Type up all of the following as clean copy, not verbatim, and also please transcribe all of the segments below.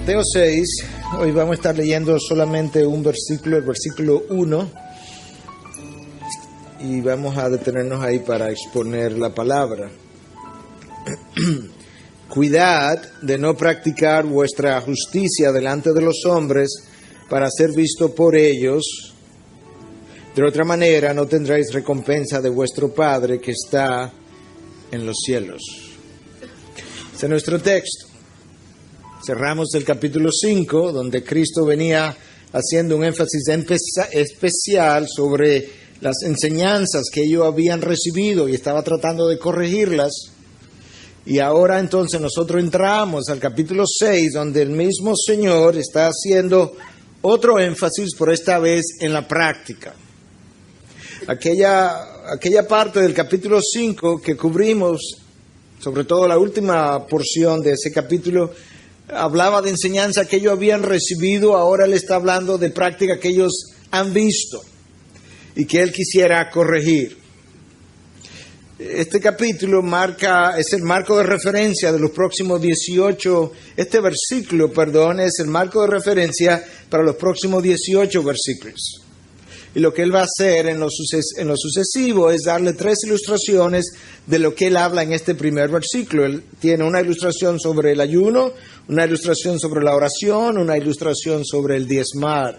Mateo 6, hoy vamos a estar leyendo solamente un versículo, el versículo 1, y vamos a detenernos ahí para exponer la palabra. Cuidad de no practicar vuestra justicia delante de los hombres para ser visto por ellos. De otra manera no tendréis recompensa de vuestro Padre que está en los cielos. Este es nuestro texto. Cerramos el capítulo 5, donde Cristo venía haciendo un énfasis especial sobre las enseñanzas que ellos habían recibido y estaba tratando de corregirlas. Y ahora entonces nosotros entramos al capítulo 6, donde el mismo Señor está haciendo otro énfasis, por esta vez en la práctica. Aquella parte del capítulo 5 que cubrimos, sobre todo la última porción de ese capítulo, hablaba de enseñanza que ellos habían recibido. Ahora Él está hablando de práctica que ellos han visto y que Él quisiera corregir. Este capítulo es el marco de referencia de los próximos 18, este versículo, es el marco de referencia para los próximos 18 versículos. Y lo que Él va a hacer en lo sucesivo es darle 3 ilustraciones de lo que Él habla en este primer versículo. Él tiene una ilustración sobre el ayuno, una ilustración sobre la oración, una ilustración sobre el diezmar.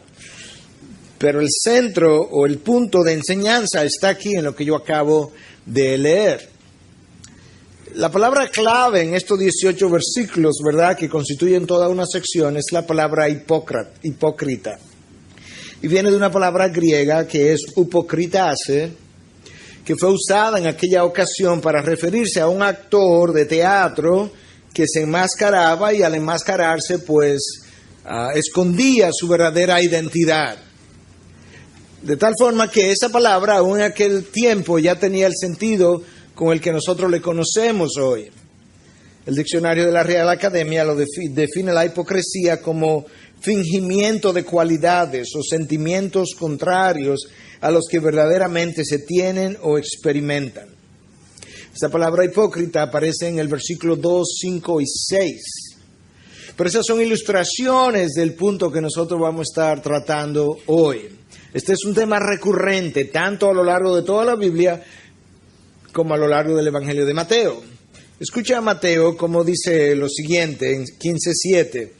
Pero el centro o el punto de enseñanza está aquí en lo que yo acabo de leer. La palabra clave en estos 18 versículos, ¿verdad?, que constituyen toda una sección, es la palabra hipócrita. Y viene de una palabra griega que es upokritase, que fue usada en aquella ocasión para referirse a un actor de teatro que se enmascaraba y al enmascararse pues escondía su verdadera identidad. De tal forma que esa palabra aún en aquel tiempo ya tenía el sentido con el que nosotros le conocemos hoy. El diccionario de la Real Academia lo define la hipocresía como fingimiento de cualidades o sentimientos contrarios a los que verdaderamente se tienen o experimentan. Esta palabra hipócrita aparece en el versículo 2, 5 y 6. Pero esas son ilustraciones del punto que nosotros vamos a estar tratando hoy. Este es un tema recurrente, tanto a lo largo de toda la Biblia como a lo largo del Evangelio de Mateo. Escucha a Mateo como dice lo siguiente en 15:7.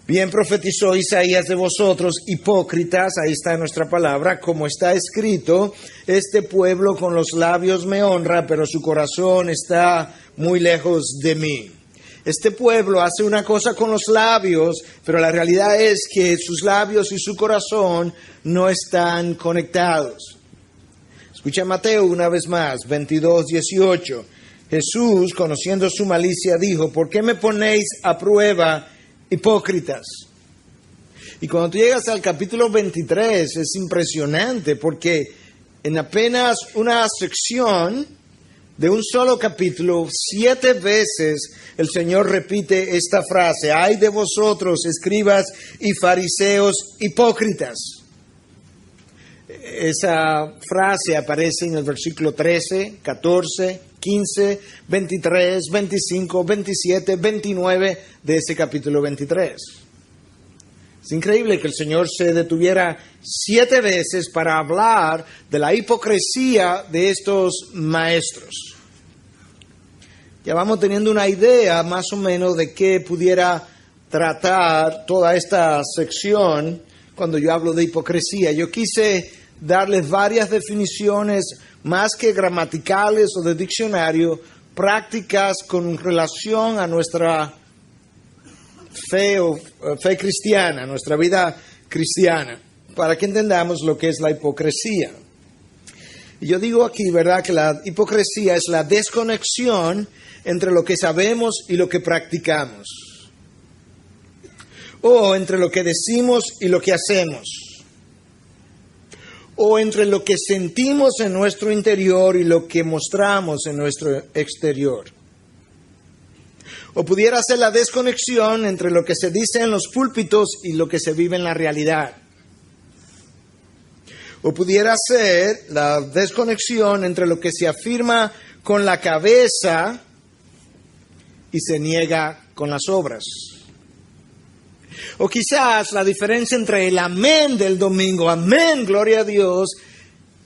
Bien profetizó Isaías de vosotros, hipócritas, ahí está nuestra palabra, como está escrito, este pueblo con los labios me honra, pero su corazón está muy lejos de mí. Este pueblo hace una cosa con los labios, pero la realidad es que sus labios y su corazón no están conectados. Escucha Mateo una vez más, 22:18. Jesús, conociendo su malicia, dijo, ¿por qué me ponéis a prueba, hipócritas? Y cuando tú llegas al capítulo 23 es impresionante porque en apenas una sección de un solo capítulo, 7 veces el Señor repite esta frase: ay de vosotros, escribas y fariseos hipócritas. Esa frase aparece en el versículo 13, 14, 15, 23, 25, 27, 29 de ese capítulo 23. Es increíble que el Señor se detuviera 7 veces para hablar de la hipocresía de estos maestros. Ya vamos teniendo una idea más o menos de qué pudiera tratar toda esta sección cuando yo hablo de hipocresía. Yo quise darles varias definiciones más que gramaticales o de diccionario, prácticas con relación a nuestra fe cristiana, nuestra vida cristiana, para que entendamos lo que es la hipocresía. Y yo digo aquí, ¿verdad?, que la hipocresía es la desconexión entre lo que sabemos y lo que practicamos, o entre lo que decimos y lo que hacemos, o entre lo que sentimos en nuestro interior y lo que mostramos en nuestro exterior. O pudiera ser la desconexión entre lo que se dice en los púlpitos y lo que se vive en la realidad. O pudiera ser la desconexión entre lo que se afirma con la cabeza y se niega con las obras. O quizás la diferencia entre el amén del domingo, amén, gloria a Dios,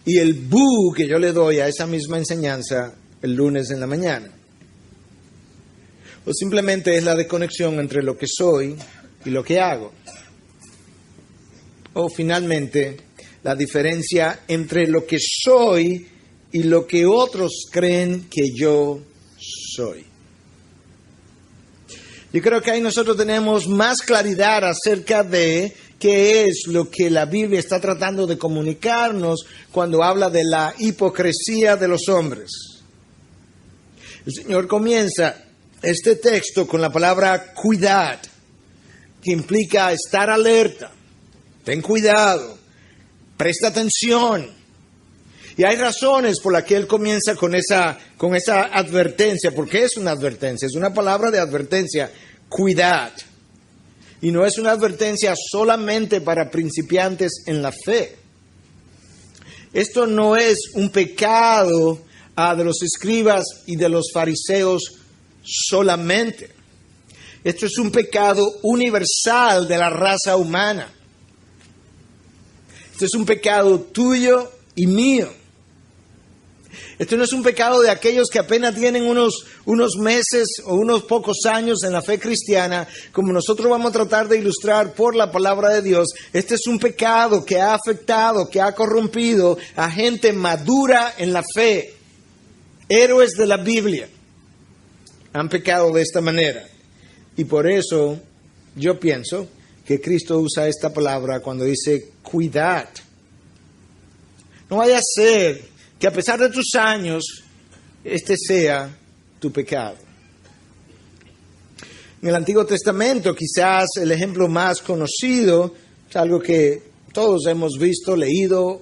y el bu que yo le doy a esa misma enseñanza el lunes en la mañana. O simplemente es la desconexión entre lo que soy y lo que hago. O finalmente, la diferencia entre lo que soy y lo que otros creen que yo soy. Yo creo que ahí nosotros tenemos más claridad acerca de qué es lo que la Biblia está tratando de comunicarnos cuando habla de la hipocresía de los hombres. El Señor comienza este texto con la palabra cuidad, que implica estar alerta, ten cuidado, presta atención. Y hay razones por las que Él comienza con esa advertencia, porque es una advertencia, es una palabra de advertencia, cuidad. Y no es una advertencia solamente para principiantes en la fe. Esto no es un pecado de los escribas y de los fariseos solamente. Esto es un pecado universal de la raza humana. Esto es un pecado tuyo y mío. Esto no es un pecado de aquellos que apenas tienen unos meses o unos pocos años en la fe cristiana, como nosotros vamos a tratar de ilustrar por la palabra de Dios. Este es un pecado que ha afectado, que ha corrompido a gente madura en la fe. Héroes de la Biblia han pecado de esta manera. Y por eso yo pienso que Cristo usa esta palabra cuando dice cuidad. No vaya a ser que a pesar de tus años, este sea tu pecado. En el Antiguo Testamento, quizás el ejemplo más conocido, es algo que todos hemos visto, leído,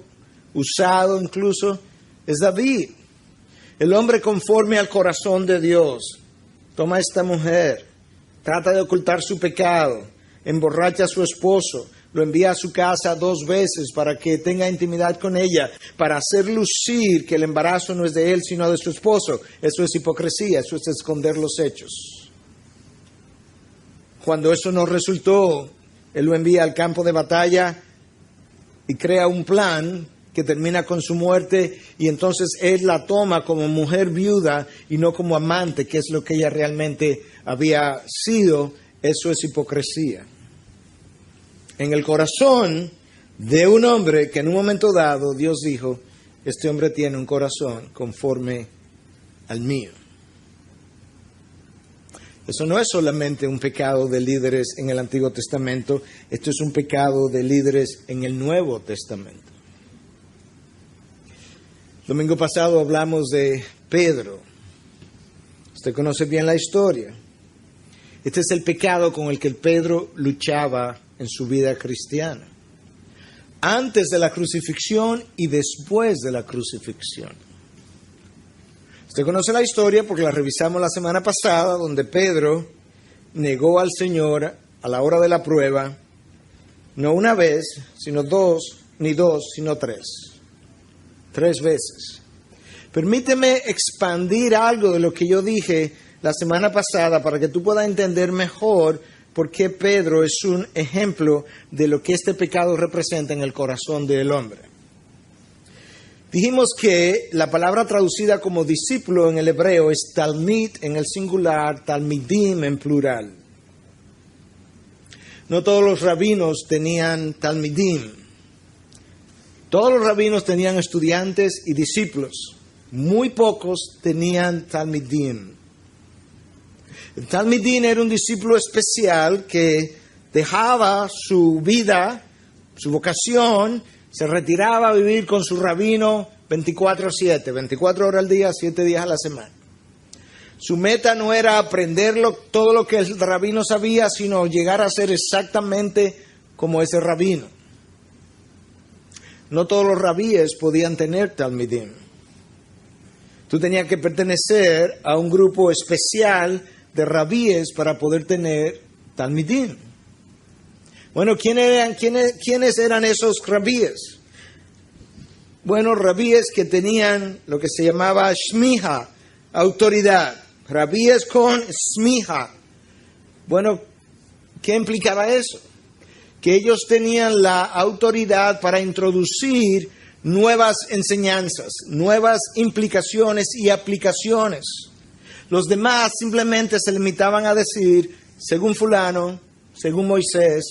usado incluso, es David. El hombre conforme al corazón de Dios. Toma a esta mujer, trata de ocultar su pecado, emborracha a su esposo, lo envía a su casa 2 veces para que tenga intimidad con ella, para hacer lucir que el embarazo no es de él, sino de su esposo. Eso es hipocresía, eso es esconder los hechos. Cuando eso no resultó, él lo envía al campo de batalla y crea un plan que termina con su muerte, y entonces él la toma como mujer viuda y no como amante, que es lo que ella realmente había sido. Eso es hipocresía. En el corazón de un hombre que en un momento dado Dios dijo, este hombre tiene un corazón conforme al mío. Eso no es solamente un pecado de líderes en el Antiguo Testamento, esto es un pecado de líderes en el Nuevo Testamento. Domingo pasado hablamos de Pedro. Usted conoce bien la historia. Este es el pecado con el que Pedro luchaba en su vida cristiana, antes de la crucifixión y después de la crucifixión. Usted conoce la historia porque la revisamos la semana pasada, donde Pedro negó al Señor a la hora de la prueba, no una vez, sino 2, ni 2, sino 3. 3 veces. Permíteme expandir algo de lo que yo dije la semana pasada para que tú puedas entender mejor por qué Pedro es un ejemplo de lo que este pecado representa en el corazón del hombre. Dijimos que la palabra traducida como discípulo en el hebreo es talmid en el singular, talmidim en plural. No todos los rabinos tenían talmidim. Todos los rabinos tenían estudiantes y discípulos. Muy pocos tenían talmidim. El talmidín era un discípulo especial que dejaba su vida, su vocación, se retiraba a vivir con su rabino 24/7, 24 horas al día, 7 días a la semana. Su meta no era aprender todo lo que el rabino sabía, sino llegar a ser exactamente como ese rabino. No todos los rabíes podían tener talmidim. Tú tenías que pertenecer a un grupo especial de rabíes para poder tener talmidim. Bueno, ¿quiénes eran esos rabíes? Bueno, rabíes que tenían lo que se llamaba shmiha, autoridad. Rabíes con shmiha. Bueno, ¿Qué implicaba eso? Que ellos tenían la autoridad para introducir nuevas enseñanzas, nuevas implicaciones y aplicaciones. Los demás simplemente se limitaban a decir, según fulano, según Moisés,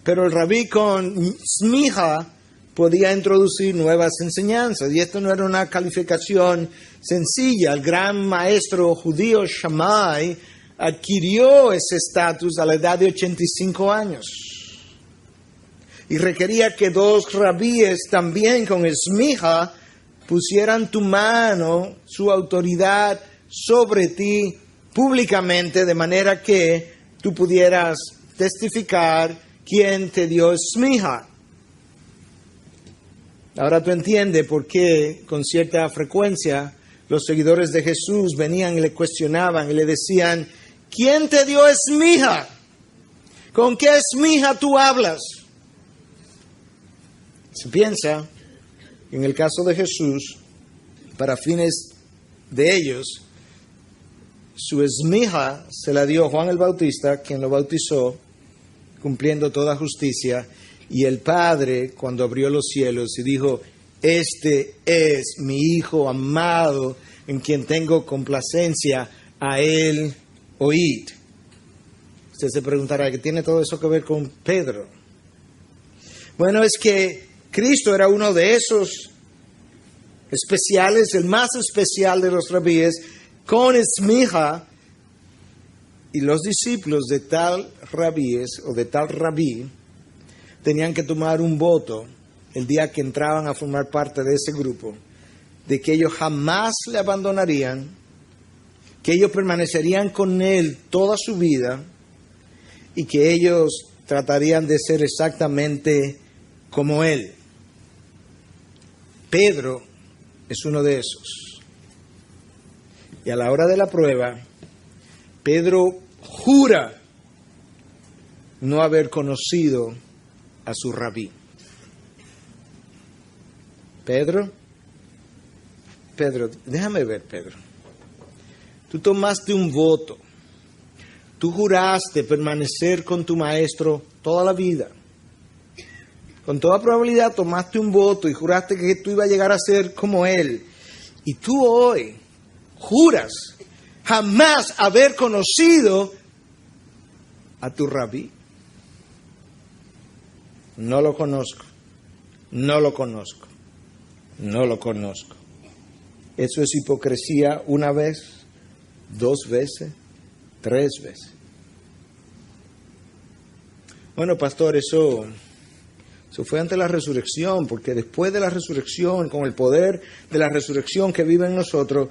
pero el rabí con smija podía introducir nuevas enseñanzas. Y esto no era una calificación sencilla. El gran maestro judío Shammai adquirió ese estatus a la edad de 85 años. Y requería que dos rabíes también con smija pusieran tu mano, su autoridad sobre ti públicamente, de manera que tú pudieras testificar quién te dio smija. Ahora tú entiendes por qué con cierta frecuencia los seguidores de Jesús venían y le cuestionaban y le decían, ¿quién te dio smija? ¿Con qué smija tú hablas? Se piensa, en el caso de Jesús, para fines de ellos, su smija se la dio Juan el Bautista, quien lo bautizó, cumpliendo toda justicia, y el Padre, cuando abrió los cielos y dijo, este es mi Hijo amado, en quien tengo complacencia, a él oíd. Usted se preguntará, ¿qué tiene todo eso que ver con Pedro? Bueno, es que Cristo era uno de esos especiales, el más especial de los rabíes, con smija, y los discípulos de tal rabíes o de tal rabí tenían que tomar un voto el día que entraban a formar parte de ese grupo, de que ellos jamás le abandonarían, que ellos permanecerían con él toda su vida y que ellos tratarían de ser exactamente como él. Pedro es uno de esos. Y a la hora de la prueba, Pedro jura no haber conocido a su rabí. Pedro, déjame ver, Pedro. Tú tomaste un voto. Tú juraste permanecer con tu maestro toda la vida. Con toda probabilidad tomaste un voto y juraste que tú ibas a llegar a ser como él. Y tú hoy juras jamás haber conocido a tu rabí. No lo conozco, no lo conozco, no lo conozco. Eso es hipocresía una vez, dos veces, tres veces. Bueno, pastor, eso fue ante la resurrección, porque después de la resurrección, con el poder de la resurrección que vive en nosotros,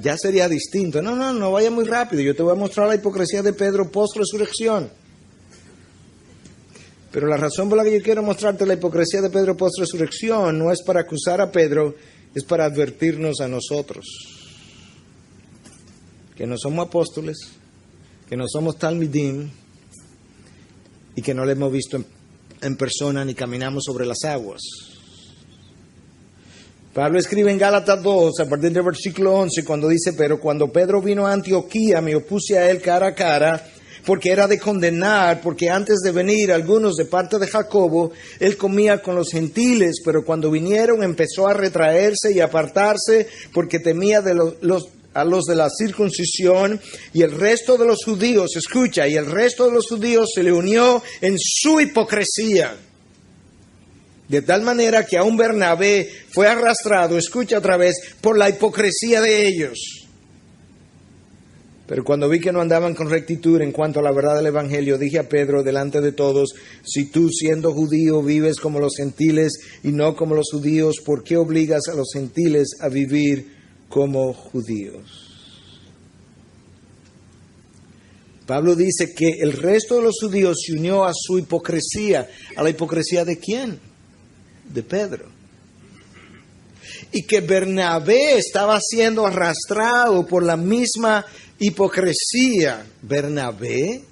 ya sería distinto. No vaya muy rápido. Yo te voy a mostrar la hipocresía de Pedro post-resurrección. Pero la razón por la que yo quiero mostrarte la hipocresía de Pedro post-resurrección no es para acusar a Pedro, es para advertirnos a nosotros. Que no somos apóstoles, que no somos talmidim y que no le hemos visto en persona ni caminamos sobre las aguas. Pablo escribe en Gálatas 2, a partir del versículo 11, cuando dice, pero cuando Pedro vino a Antioquía, me opuse a él cara a cara, porque era de condenar, porque antes de venir algunos de parte de Jacobo, él comía con los gentiles, pero cuando vinieron empezó a retraerse y apartarse, porque temía de a los de la circuncisión, y el resto de los judíos, escucha, y el resto de los judíos se le unió en su hipocresía. De tal manera que aún Bernabé fue arrastrado, escucha otra vez, por la hipocresía de ellos. Pero cuando vi que no andaban con rectitud en cuanto a la verdad del Evangelio, dije a Pedro delante de todos, si tú siendo judío vives como los gentiles y no como los judíos, ¿por qué obligas a los gentiles a vivir como judíos? Pablo dice que el resto de los judíos se unió a su hipocresía. ¿A la hipocresía de quién? De Pedro. Y que Bernabé estaba siendo arrastrado por la misma hipocresía. Bernabé,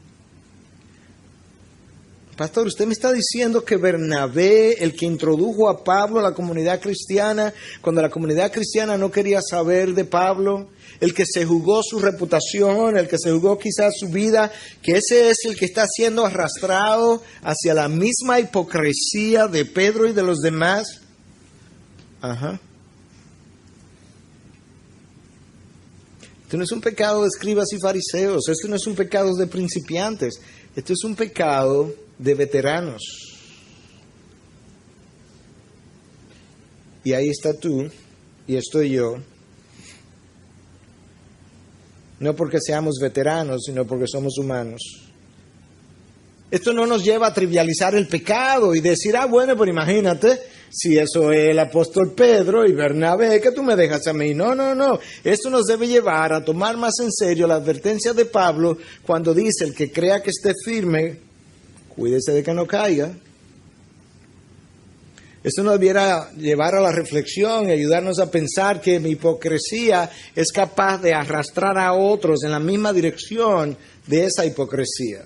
Pastor, usted me está diciendo que Bernabé, el que introdujo a Pablo a la comunidad cristiana, cuando la comunidad cristiana no quería saber de Pablo, el que se jugó su reputación, el que se jugó quizás su vida, que ese es el que está siendo arrastrado hacia la misma hipocresía de Pedro y de los demás. Ajá. Esto no es un pecado de escribas y fariseos, esto no es un pecado de principiantes, esto es un pecado de veteranos. Y ahí está tú y estoy yo. No porque seamos veteranos, sino porque somos humanos. Esto no nos lleva a trivializar el pecado y decir, bueno, pero imagínate, si eso es el apóstol Pedro y Bernabé, que tú me dejas a mí. No, no, no. Esto nos debe llevar a tomar más en serio la advertencia de Pablo cuando dice, el que crea que esté firme, cuídese de que no caiga. Esto nos debiera llevar a la reflexión y ayudarnos a pensar que mi hipocresía es capaz de arrastrar a otros en la misma dirección de esa hipocresía.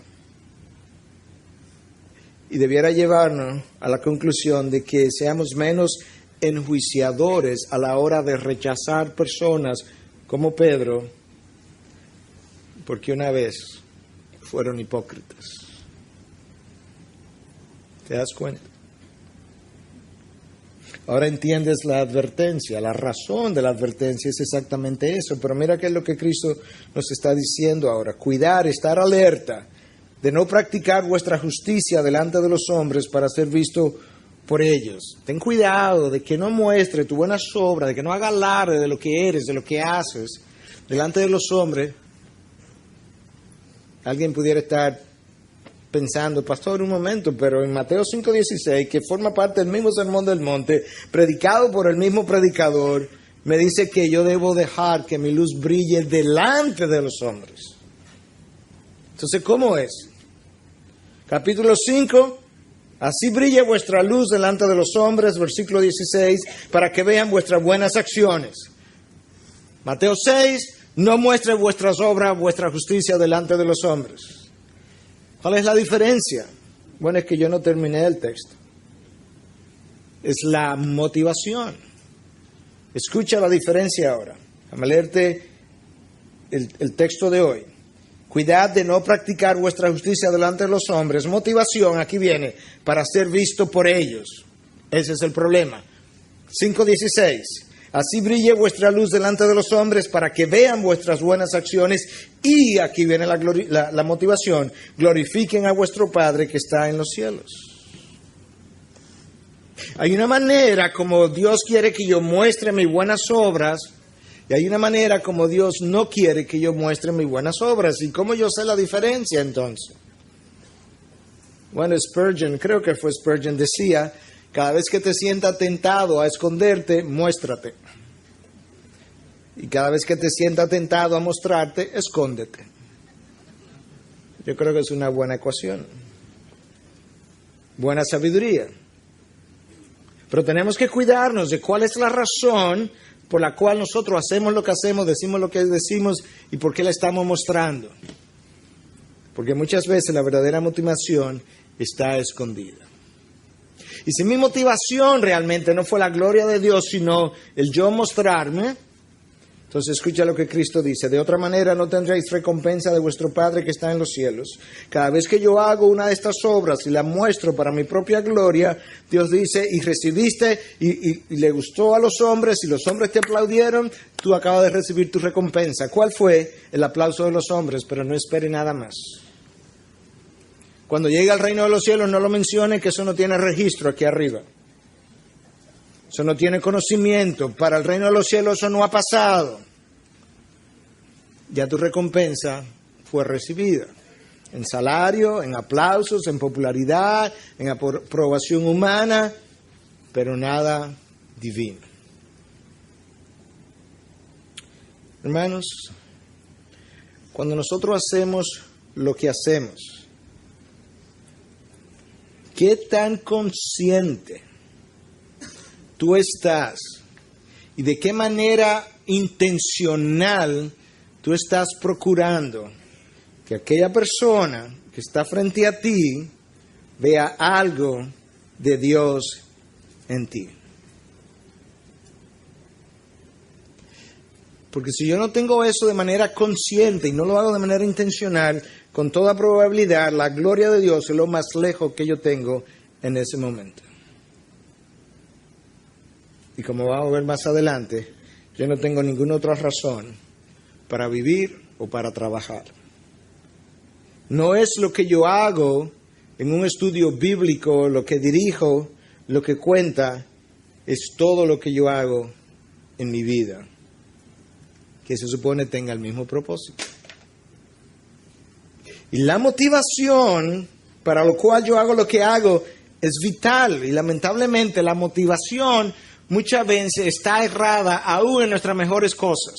Y debiera llevarnos a la conclusión de que seamos menos enjuiciadores a la hora de rechazar personas como Pedro, porque una vez fueron hipócritas. ¿Te das cuenta? Ahora entiendes la advertencia, la razón de la advertencia es exactamente eso, pero mira qué es lo que Cristo nos está diciendo ahora, cuidar, estar alerta, de no practicar vuestra justicia delante de los hombres para ser visto por ellos. Ten cuidado de que no muestre tu buena obra, de que no haga alarde de lo que eres, de lo que haces, delante de los hombres. Alguien pudiera estar pensando, pastor, un momento, pero en Mateo 5:16, que forma parte del mismo Sermón del Monte, predicado por el mismo predicador, me dice que yo debo dejar que mi luz brille delante de los hombres. Entonces, ¿cómo es? Capítulo 5, así brille vuestra luz delante de los hombres, versículo 16, para que vean vuestras buenas acciones. Mateo 6, no muestre vuestras obras, vuestra justicia delante de los hombres. ¿Cuál es la diferencia? Bueno, es que yo no terminé el texto. Es la motivación. Escucha la diferencia ahora. Déjame leerte el texto de hoy. Cuidad de no practicar vuestra justicia delante de los hombres. Motivación, aquí viene, para ser visto por ellos. Ese es el problema. 5:16. Así brille vuestra luz delante de los hombres para que vean vuestras buenas acciones y, aquí viene la motivación, glorifiquen a vuestro Padre que está en los cielos. Hay una manera como Dios quiere que yo muestre mis buenas obras y hay una manera como Dios no quiere que yo muestre mis buenas obras. ¿Y cómo yo sé la diferencia entonces? Bueno, Spurgeon, creo que fue Spurgeon, decía, cada vez que te sientas tentado a esconderte, muéstrate. Y cada vez que te sientas tentado a mostrarte, escóndete. Yo creo que es una buena ecuación. Buena sabiduría. Pero tenemos que cuidarnos de cuál es la razón por la cual nosotros hacemos lo que hacemos, decimos lo que decimos y por qué la estamos mostrando. Porque muchas veces la verdadera motivación está escondida. Y si mi motivación realmente no fue la gloria de Dios, sino el yo mostrarme, entonces escucha lo que Cristo dice. De otra manera no tendréis recompensa de vuestro Padre que está en los cielos. Cada vez que yo hago una de estas obras y la muestro para mi propia gloria, Dios dice, y recibiste y le gustó a los hombres y los hombres te aplaudieron, tú acabas de recibir tu recompensa. ¿Cuál fue? El aplauso de los hombres, pero no espere nada más. Cuando llegue al reino de los cielos no lo mencione, que eso no tiene registro aquí arriba. Eso no tiene conocimiento. Para el reino de los cielos eso no ha pasado. Ya tu recompensa fue recibida. En salario, en aplausos, en popularidad, en aprobación humana, pero nada divino. Hermanos, cuando nosotros hacemos lo que hacemos, ¿qué tan consciente tú estás y de qué manera intencional tú estás procurando que aquella persona que está frente a ti vea algo de Dios en ti. Porque si yo no tengo eso de manera consciente y no lo hago de manera intencional, con toda probabilidad la gloria de Dios es lo más lejos que yo tengo en ese momento. Y como vamos a ver más adelante, yo no tengo ninguna otra razón para vivir o para trabajar. No es lo que yo hago en un estudio bíblico, lo que dirijo, lo que cuenta, es todo lo que yo hago en mi vida, que se supone tenga el mismo propósito. Y la motivación para lo cual yo hago lo que hago es vital, y lamentablemente la motivación muchas veces está errada aún en nuestras mejores cosas.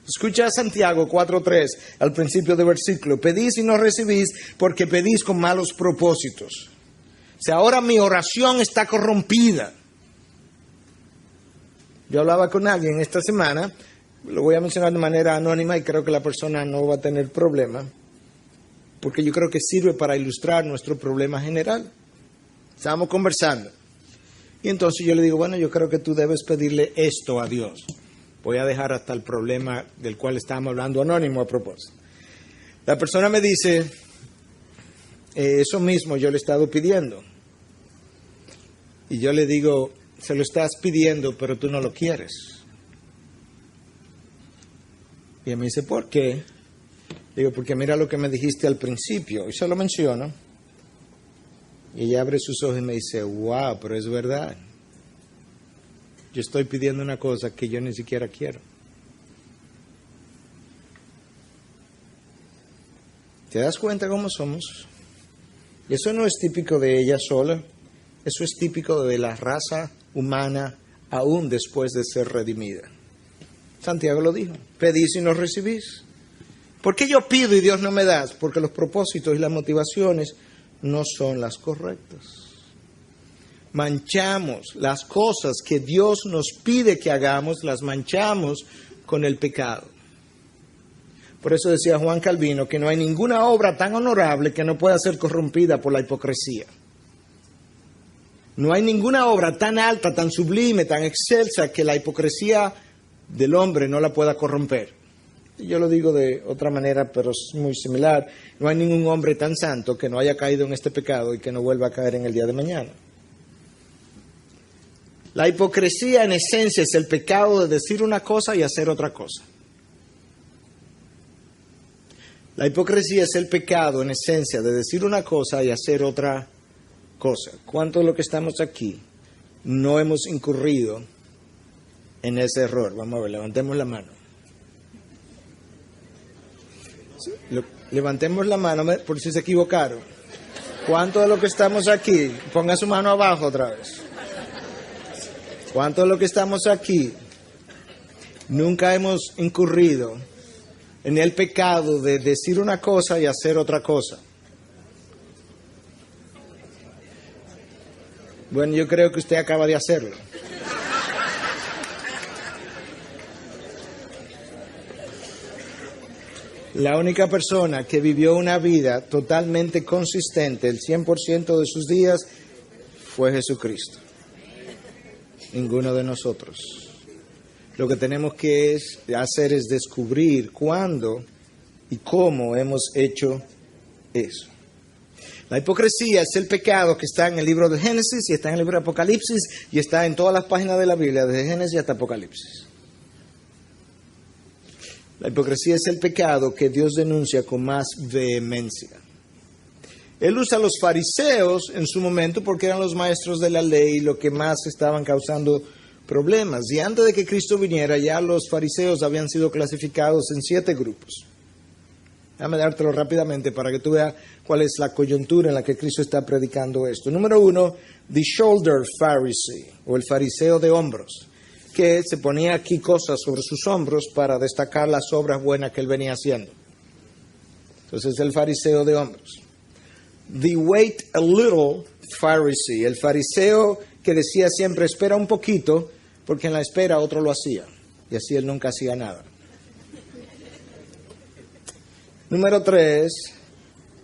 Escucha a Santiago 4:3 al principio del versículo. Pedís y no recibís porque pedís con malos propósitos. O sea, ahora mi oración está corrompida. Yo hablaba con alguien esta semana, lo voy a mencionar de manera anónima y creo que la persona no va a tener problema, porque yo creo que sirve para ilustrar nuestro problema general. Estábamos conversando y entonces yo le digo, bueno, yo creo que tú debes pedirle esto a Dios. Voy a dejar hasta el problema del cual estábamos hablando anónimo a propósito. La persona me dice, eso mismo yo le he estado pidiendo. Y yo le digo, se lo estás pidiendo, pero tú no lo quieres. Y él me dice, ¿por qué? Digo, porque mira lo que me dijiste al principio. Y se lo menciono. Y ella abre sus ojos y me dice, wow, pero es verdad. Yo estoy pidiendo una cosa que yo ni siquiera quiero. ¿Te das cuenta cómo somos? Y eso no es típico de ella sola. Eso es típico de la raza humana aún después de ser redimida. Santiago lo dijo, pedís y no recibís. ¿Por qué yo pido y Dios no me da? Porque los propósitos y las motivaciones no son las correctas. Manchamos las cosas que Dios nos pide que hagamos, las manchamos con el pecado. Por eso decía Juan Calvino que no hay ninguna obra tan honorable que no pueda ser corrompida por la hipocresía. No hay ninguna obra tan alta, tan sublime, tan excelsa que la hipocresía del hombre no la pueda corromper. Yo lo digo de otra manera, pero es muy similar. No hay ningún hombre tan santo que no haya caído en este pecado y que no vuelva a caer en el día de mañana. La hipocresía en esencia es el pecado de decir una cosa y hacer otra cosa. La hipocresía es el pecado en esencia de decir una cosa y hacer otra cosa. ¿Cuántos de los que estamos aquí no hemos incurrido en ese error? Vamos a ver, levantemos la mano. Levantemos la mano por si se equivocaron. ¿Cuántos de los que estamos aquí? Ponga su mano abajo otra vez. ¿Cuántos de los que estamos aquí nunca hemos incurrido en el pecado de decir una cosa y hacer otra cosa? Bueno, yo creo que usted acaba de hacerlo. La única persona que vivió una vida totalmente consistente, el 100% de sus días, fue Jesucristo. Ninguno de nosotros. Lo que tenemos que hacer es descubrir cuándo y cómo hemos hecho eso. La hipocresía es el pecado que está en el libro de Génesis y está en el libro de Apocalipsis y está en todas las páginas de la Biblia, desde Génesis hasta Apocalipsis. La hipocresía es el pecado que Dios denuncia con más vehemencia. Él usa a los fariseos en su momento porque eran los maestros de la ley y lo que más estaban causando problemas. Y antes de que Cristo viniera, ya los fariseos habían sido clasificados en 7 grupos. Déjame dártelo rápidamente para que tú veas cuál es la coyuntura en la que Cristo está predicando esto. Número 1, the shoulder Pharisee, o el fariseo de hombros, que se ponía aquí cosas sobre sus hombros para destacar las obras buenas que él venía haciendo. Entonces, el fariseo de hombros. The wait a little Pharisee, el fariseo que decía siempre, espera un poquito, porque en la espera otro lo hacía, y así él nunca hacía nada. Número 3,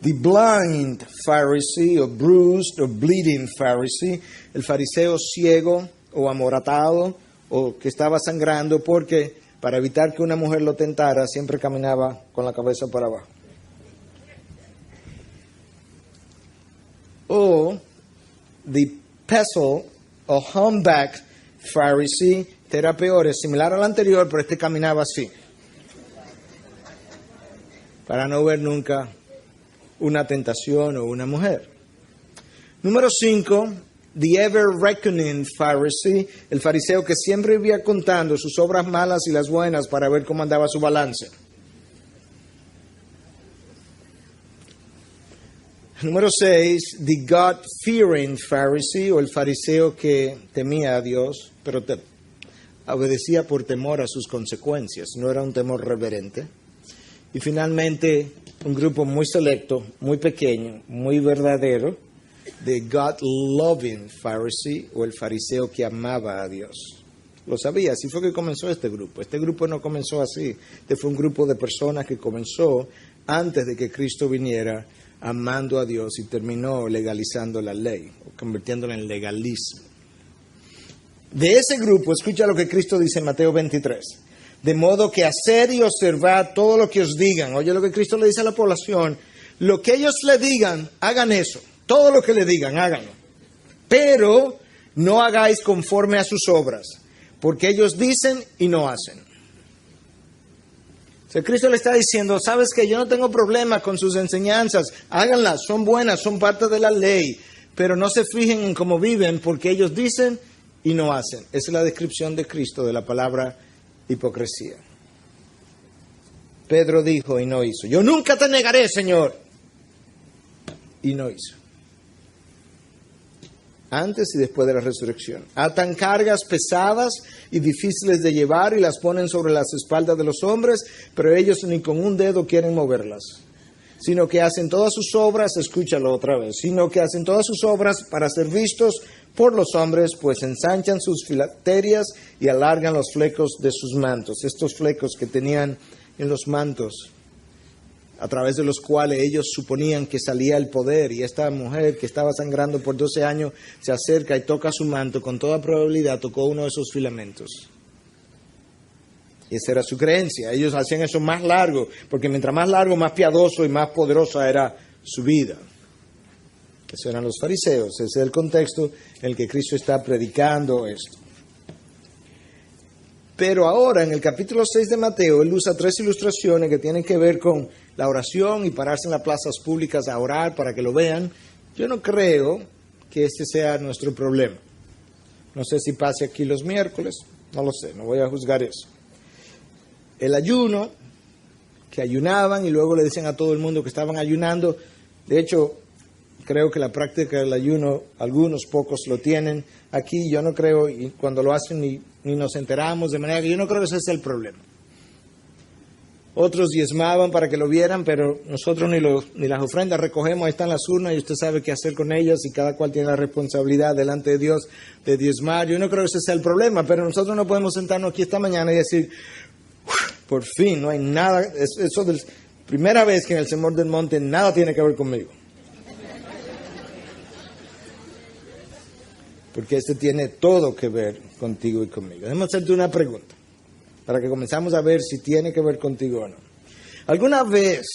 The blind Pharisee, o bruised, or bleeding Pharisee, el fariseo ciego o amoratado, o que estaba sangrando, porque para evitar que una mujer lo tentara, siempre caminaba con la cabeza para abajo. O the pestle, o humpback Pharisee, este era peor, es similar al anterior, pero este caminaba así, para no ver nunca una tentación o una mujer. Número 5, the ever reckoning Pharisee, el fariseo que siempre vivía contando sus obras malas y las buenas para ver cómo andaba su balance. Número 6, the God-fearing Pharisee, o el fariseo que temía a Dios, pero obedecía por temor a sus consecuencias, no era un temor reverente. Y finalmente, un grupo muy selecto, muy pequeño, muy verdadero, the God-loving Pharisee, o el fariseo que amaba a Dios. Lo sabía, así fue que comenzó este grupo. Este grupo no comenzó así. Este fue un grupo de personas que comenzó antes de que Cristo viniera, amando a Dios, y terminó legalizando la ley, o convirtiéndola en legalismo. De ese grupo, escucha lo que Cristo dice en Mateo 23. De modo que hacer y observar todo lo que os digan. Oye lo que Cristo le dice a la población. Lo que ellos le digan, hagan eso. Todo lo que le digan, háganlo. Pero no hagáis conforme a sus obras, porque ellos dicen y no hacen. O sea, Cristo le está diciendo, sabes que yo no tengo problema con sus enseñanzas, háganlas, son buenas, son parte de la ley, pero no se fijen en cómo viven, porque ellos dicen y no hacen. Esa es la descripción de Cristo de la palabra hipocresía. Pedro dijo y no hizo. Yo nunca te negaré, Señor. Y no hizo. Antes y después de la resurrección. Atan cargas pesadas y difíciles de llevar y las ponen sobre las espaldas de los hombres, pero ellos ni con un dedo quieren moverlas. Sino que hacen todas sus obras, escúchalo otra vez, sino que hacen todas sus obras para ser vistos por los hombres, pues ensanchan sus filacterias y alargan los flecos de sus mantos. Estos flecos que tenían en los mantos, a través de los cuales ellos suponían que salía el poder, y esta mujer que estaba sangrando por 12 años se acerca y toca su manto, con toda probabilidad tocó uno de esos filamentos. Y esa era su creencia. Ellos hacían eso más largo, porque mientras más largo, más piadoso y más poderosa era su vida. Esos eran los fariseos. Ese es el contexto en el que Cristo está predicando esto. Pero ahora, en el capítulo 6 de Mateo, él usa 3 ilustraciones que tienen que ver con la oración y pararse en las plazas públicas a orar para que lo vean. Yo no creo que este sea nuestro problema. No sé si pase aquí los miércoles, no lo sé, no voy a juzgar eso. El ayuno, que ayunaban y luego le decían a todo el mundo que estaban ayunando. De hecho, creo que la práctica del ayuno, algunos pocos lo tienen. Aquí yo no creo, y cuando lo hacen ni nos enteramos, de manera que yo no creo que ese sea el problema. Otros diezmaban para que lo vieran, pero nosotros ni las ofrendas recogemos, ahí están las urnas y usted sabe qué hacer con ellas, y cada cual tiene la responsabilidad delante de Dios de diezmar. Yo no creo que ese sea el problema, pero nosotros no podemos sentarnos aquí esta mañana y decir, por fin, no hay nada, eso de primera vez que en el Sermón del Monte nada tiene que ver conmigo. Porque este tiene todo que ver contigo y conmigo. Déjame hacerte una pregunta, para que comenzamos a ver si tiene que ver contigo o no. ¿Alguna vez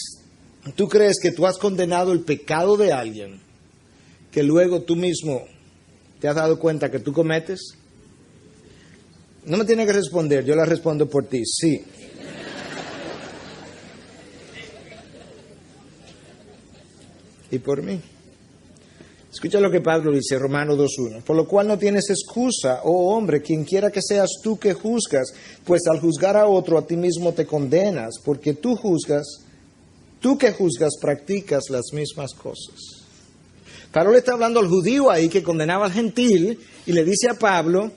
tú crees que tú has condenado el pecado de alguien que luego tú mismo te has dado cuenta que tú cometes? No me tienes que responder, yo la respondo por ti, sí. Y por mí. Escucha lo que Pablo dice, Romanos 2:1. Por lo cual no tienes excusa, oh hombre, quien quiera que seas tú que juzgas, pues al juzgar a otro a ti mismo te condenas, porque tú que juzgas practicas las mismas cosas. Pablo le está hablando al judío ahí que condenaba al gentil y le dice a Pablo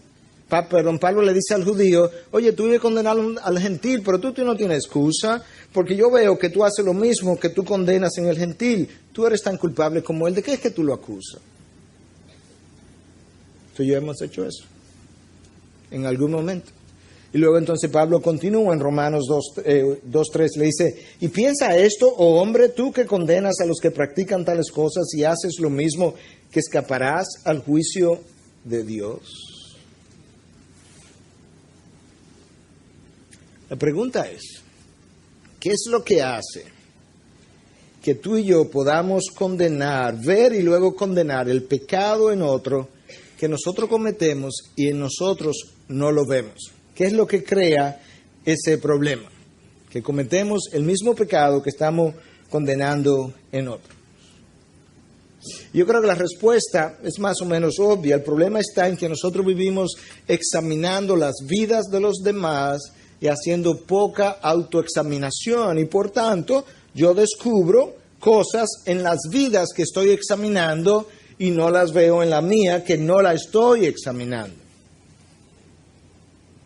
le dice al judío, oye, tú vives condenando al gentil, pero tú no tienes excusa, porque yo veo que tú haces lo mismo que tú condenas en el gentil. Tú eres tan culpable como él. ¿De qué es que tú lo acusas? Tú y yo hemos hecho eso en algún momento. Y luego entonces Pablo continúa en Romanos 2:3, le dice, y piensa esto, oh hombre, tú que condenas a los que practican tales cosas y haces lo mismo, que escaparás al juicio de Dios. La pregunta es, ¿qué es lo que hace que tú y yo podamos condenar, ver y luego condenar el pecado en otro que nosotros cometemos y en nosotros no lo vemos? ¿Qué es lo que crea ese problema? Que cometemos el mismo pecado que estamos condenando en otro. Yo creo que la respuesta es más o menos obvia. El problema está en que nosotros vivimos examinando las vidas de los demás y haciendo poca autoexaminación. Y por tanto, yo descubro cosas en las vidas que estoy examinando y no las veo en la mía, que no la estoy examinando.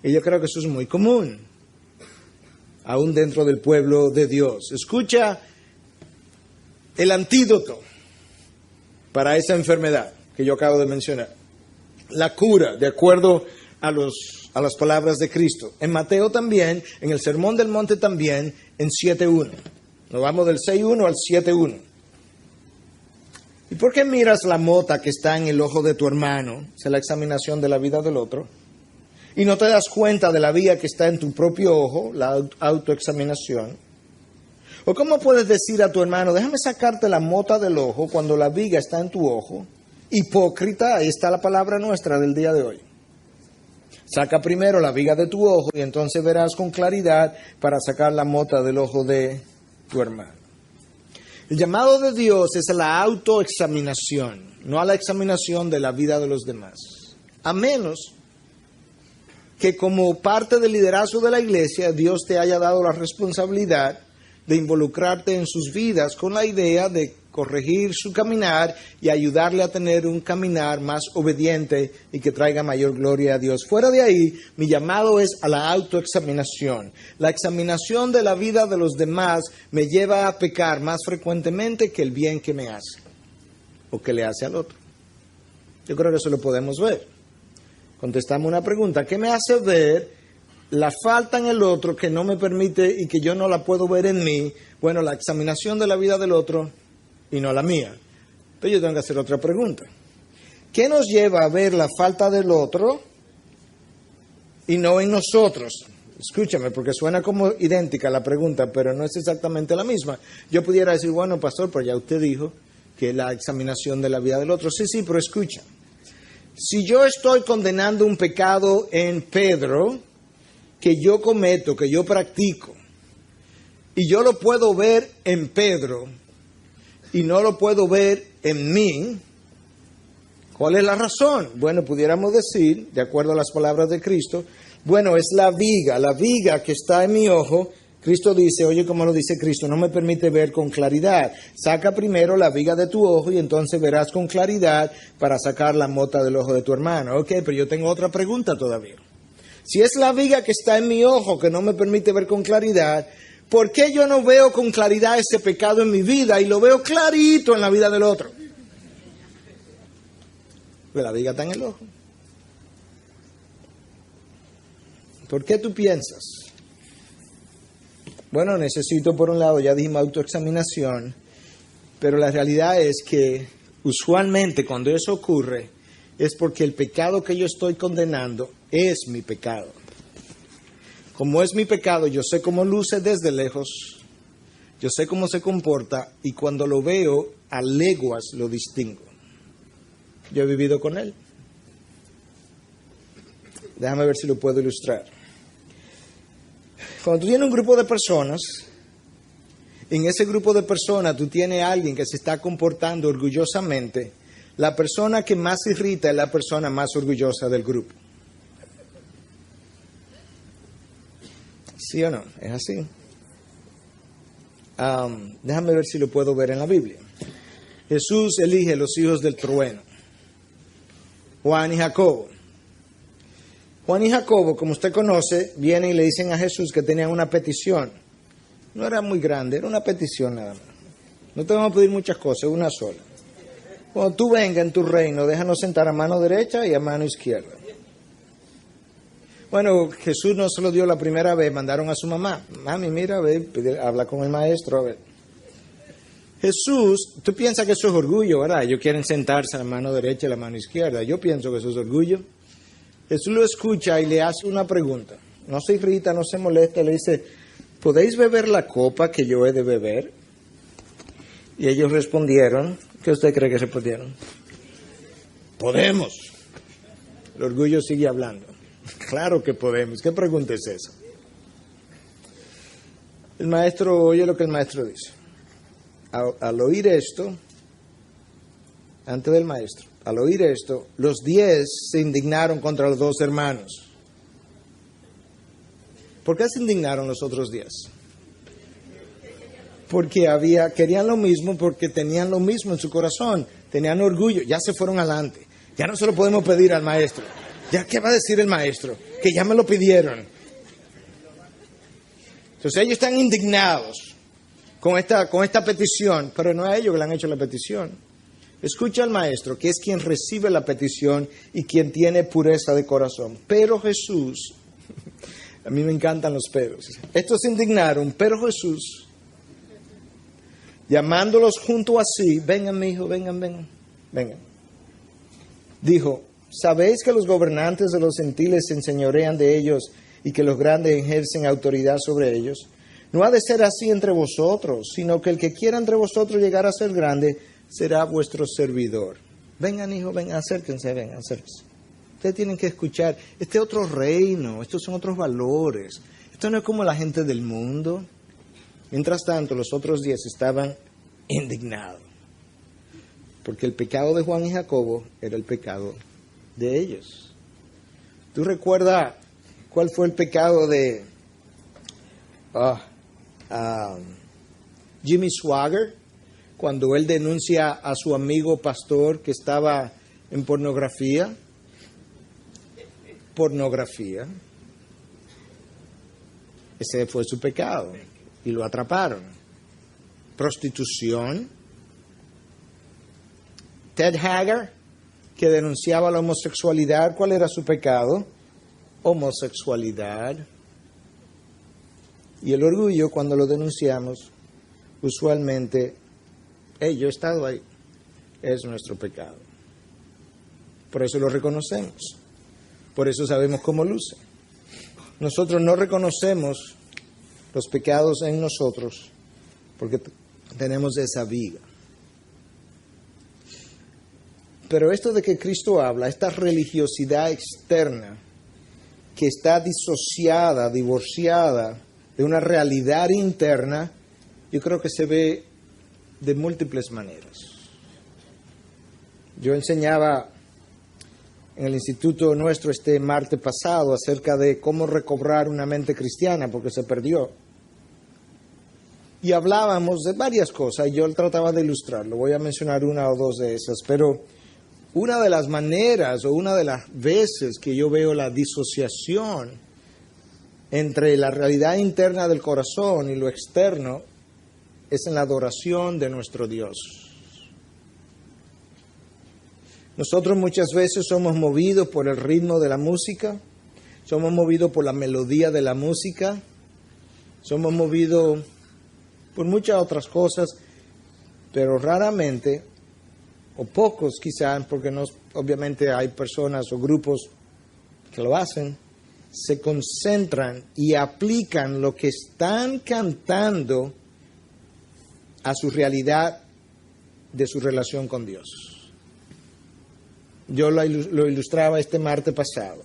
Y yo creo que eso es muy común, aún dentro del pueblo de Dios. Escucha el antídoto para esa enfermedad que yo acabo de mencionar. La cura, de acuerdo a las palabras de Cristo. En Mateo también, en el Sermón del Monte también, en 7.1. Nos vamos del 6.1 al 7.1. ¿Y por qué miras la mota que está en el ojo de tu hermano? Esa es la examinación de la vida del otro. Y no te das cuenta de la viga que está en tu propio ojo, la autoexaminación. ¿O cómo puedes decir a tu hermano, déjame sacarte la mota del ojo cuando la viga está en tu ojo? Hipócrita, ahí está la palabra nuestra del día de hoy. Saca primero la viga de tu ojo y entonces verás con claridad para sacar la mota del ojo de tu hermano. El llamado de Dios es a la autoexaminación, no a la examinación de la vida de los demás. A menos que como parte del liderazgo de la iglesia, Dios te haya dado la responsabilidad de involucrarte en sus vidas con la idea de corregir su caminar y ayudarle a tener un caminar más obediente y que traiga mayor gloria a Dios. Fuera de ahí, mi llamado es a la autoexaminación. La examinación de la vida de los demás me lleva a pecar más frecuentemente que el bien que me hace o que le hace al otro. Yo creo que eso lo podemos ver. Contestamos una pregunta, ¿qué me hace ver la falta en el otro que no me permite y que yo no la puedo ver en mí? Bueno, la examinación de la vida del otro y no la mía. Pero yo tengo que hacer otra pregunta. ¿Qué nos lleva a ver la falta del otro y no en nosotros? Escúchame, porque suena como idéntica la pregunta, pero no es exactamente la misma. Yo pudiera decir, bueno, pastor, pero ya usted dijo que la examinación de la vida del otro. Sí, pero escucha. Si yo estoy condenando un pecado en Pedro, que yo cometo, que yo practico, y yo lo puedo ver en Pedro, y no lo puedo ver en mí, ¿cuál es la razón? Bueno, pudiéramos decir, de acuerdo a las palabras de Cristo, bueno, es la viga que está en mi ojo. Cristo dice, oye, como lo dice Cristo, no me permite ver con claridad. Saca primero la viga de tu ojo y entonces verás con claridad para sacar la mota del ojo de tu hermano. Ok, pero yo tengo otra pregunta todavía. Si es la viga que está en mi ojo que no me permite ver con claridad, ¿por qué yo no veo con claridad ese pecado en mi vida y lo veo clarito en la vida del otro? Porque la viga está en el ojo. ¿Por qué tú piensas? Bueno, necesito por un lado, ya dijimos, autoexaminación, pero la realidad es que usualmente cuando eso ocurre es porque el pecado que yo estoy condenando es mi pecado. Como es mi pecado, yo sé cómo luce desde lejos, yo sé cómo se comporta y cuando lo veo a leguas lo distingo. Yo he vivido con él. Déjame ver si lo puedo ilustrar. Cuando tú tienes un grupo de personas, en ese grupo de personas tú tienes a alguien que se está comportando orgullosamente, la persona que más irrita es la persona más orgullosa del grupo. ¿Sí o no? Es así. Déjame ver si lo puedo ver en la Biblia. Jesús elige los hijos del trueno, Juan y Jacobo. Juan y Jacobo, como usted conoce, vienen y le dicen a Jesús que tenían una petición. No era muy grande, era una petición nada más. No te vamos a pedir muchas cosas, una sola. Cuando tú vengas en tu reino, déjanos sentar a mano derecha y a mano izquierda. Bueno, Jesús no se lo dio la primera vez, mandaron a su mamá. Mami, mira, ve, habla con el maestro, a ver. Jesús, tú piensas que eso es orgullo, ¿verdad? Ellos quieren sentarse a la mano derecha y la mano izquierda. Yo pienso que eso es orgullo. Jesús lo escucha y le hace una pregunta. No se irrita, no se molesta, le dice, ¿podéis beber la copa que yo he de beber? Y ellos respondieron, ¿qué usted cree que respondieron? Podemos. El orgullo sigue hablando. Claro que podemos. ¿Qué pregunta es esa? El maestro oye lo que el maestro dice. Al oír esto, antes del maestro, al oír esto, los 10 se indignaron contra los 2 hermanos. ¿Por qué se indignaron los otros 10? Porque querían lo mismo, porque tenían lo mismo en su corazón, tenían orgullo, ya se fueron adelante, ya no se lo podemos pedir al maestro. ¿Ya qué va a decir el maestro? Que ya me lo pidieron. Entonces ellos están indignados con esta petición, pero no a ellos que le han hecho la petición. Escucha al maestro, que es quien recibe la petición y quien tiene pureza de corazón. Pero Jesús, a mí me encantan los peros. Estos se indignaron, pero Jesús, llamándolos junto a sí, vengan, mi hijo, vengan. Dijo, ¿sabéis que los gobernantes de los gentiles se enseñorean de ellos y que los grandes ejercen autoridad sobre ellos? No ha de ser así entre vosotros, sino que el que quiera entre vosotros llegar a ser grande será vuestro servidor. Vengan, hijo, vengan, acérquense. Ustedes tienen que escuchar. Este otro reino, estos son otros valores. Esto no es como la gente del mundo. Mientras tanto, los otros 10 estaban indignados. Porque el pecado de Juan y Jacobo era el pecado de ellos. ¿Tú recuerdas cuál fue el pecado de Jimmy Swaggart cuando él denuncia a su amigo pastor que estaba en pornografía? Ese fue su pecado y lo atraparon. Prostitución. Ted Haggard, que denunciaba la homosexualidad, ¿cuál era su pecado? Homosexualidad. Y el orgullo, cuando lo denunciamos, usualmente, yo he estado ahí, es nuestro pecado. Por eso lo reconocemos, por eso sabemos cómo luce. Nosotros no reconocemos los pecados en nosotros porque tenemos esa viga. Pero esto de que Cristo habla, esta religiosidad externa que está disociada, divorciada de una realidad interna, yo creo que se ve de múltiples maneras. Yo enseñaba en el instituto nuestro este martes pasado acerca de cómo recobrar una mente cristiana porque se perdió. Y hablábamos de varias cosas y yo trataba de ilustrarlo. Voy a mencionar una o dos de esas, pero una de las maneras o una de las veces que yo veo la disociación entre la realidad interna del corazón y lo externo es en la adoración de nuestro Dios. Nosotros muchas veces somos movidos por el ritmo de la música, somos movidos por la melodía de la música, somos movidos por muchas otras cosas, pero raramente, o pocos quizás, porque no, obviamente hay personas o grupos que lo hacen, se concentran y aplican lo que están cantando a su realidad de su relación con Dios. Yo lo ilustraba este martes pasado.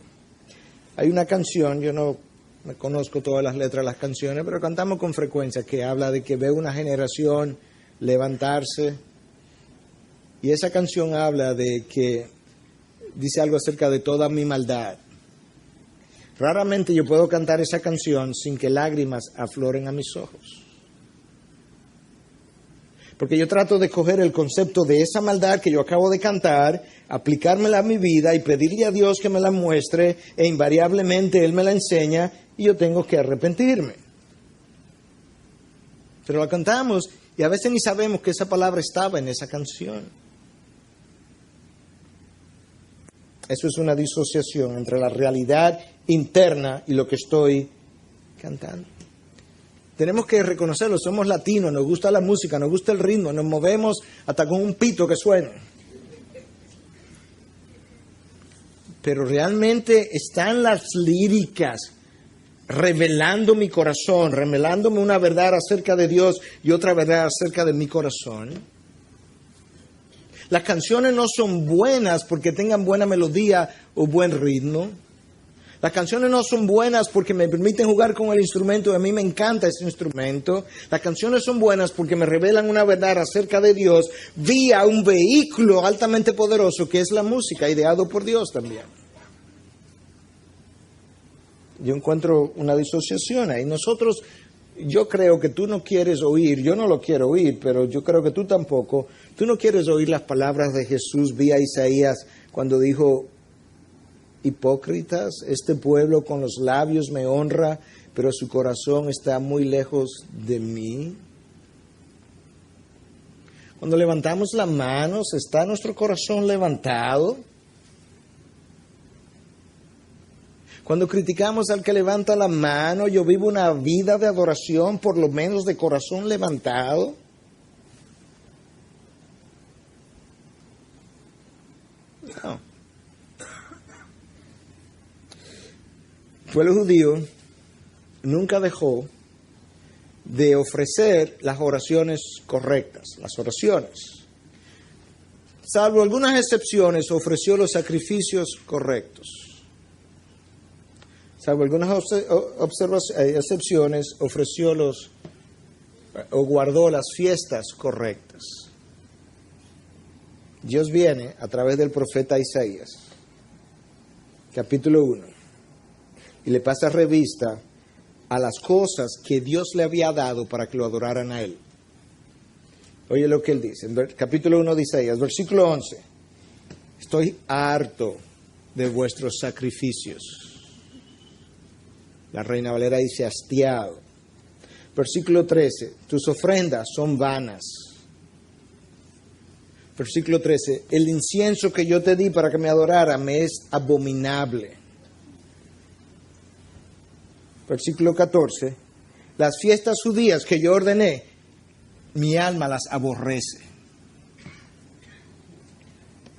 Hay una canción, yo no me conozco todas las letras de las canciones, pero cantamos con frecuencia, que habla de que ve una generación levantarse. Y esa canción habla de que dice algo acerca de toda mi maldad. Raramente yo puedo cantar esa canción sin que lágrimas afloren a mis ojos. Porque yo trato de coger el concepto de esa maldad que yo acabo de cantar, aplicármela a mi vida y pedirle a Dios que me la muestre, e invariablemente Él me la enseña y yo tengo que arrepentirme. Pero la cantamos y a veces ni sabemos que esa palabra estaba en esa canción. Eso es una disociación entre la realidad interna y lo que estoy cantando. Tenemos que reconocerlo, somos latinos, nos gusta la música, nos gusta el ritmo, nos movemos hasta con un pito que suena. Pero realmente están las líricas revelando mi corazón, revelándome una verdad acerca de Dios y otra verdad acerca de mi corazón. Las canciones no son buenas porque tengan buena melodía o buen ritmo. Las canciones no son buenas porque me permiten jugar con el instrumento y a mí me encanta ese instrumento. Las canciones son buenas porque me revelan una verdad acerca de Dios vía un vehículo altamente poderoso que es la música, ideado por Dios también. Yo encuentro una disociación ahí. Yo creo que tú no quieres oír, yo no lo quiero oír, pero yo creo que tú tampoco. Tú no quieres oír las palabras de Jesús vía Isaías cuando dijo: hipócritas, este pueblo con los labios me honra, pero su corazón está muy lejos de mí. Cuando levantamos las manos, ¿está nuestro corazón levantado? Cuando criticamos al que levanta la mano, yo vivo una vida de adoración, por lo menos de corazón levantado. No. El pueblo judío nunca dejó de ofrecer las oraciones correctas, las oraciones. Salvo algunas excepciones, ofreció los sacrificios correctos. Salvo algunas excepciones, ofreció o guardó las fiestas correctas. Dios viene a través del profeta Isaías, capítulo 1, y le pasa revista a las cosas que Dios le había dado para que lo adoraran a Él. Oye lo que Él dice, en capítulo 1 de Isaías, versículo 11. Estoy harto de vuestros sacrificios. La Reina Valera dice hastiado. Versículo 13, tus ofrendas son vanas. Versículo 13, el incienso que yo te di para que me adorara me es abominable. Versículo 14, las fiestas judías que yo ordené, mi alma las aborrece.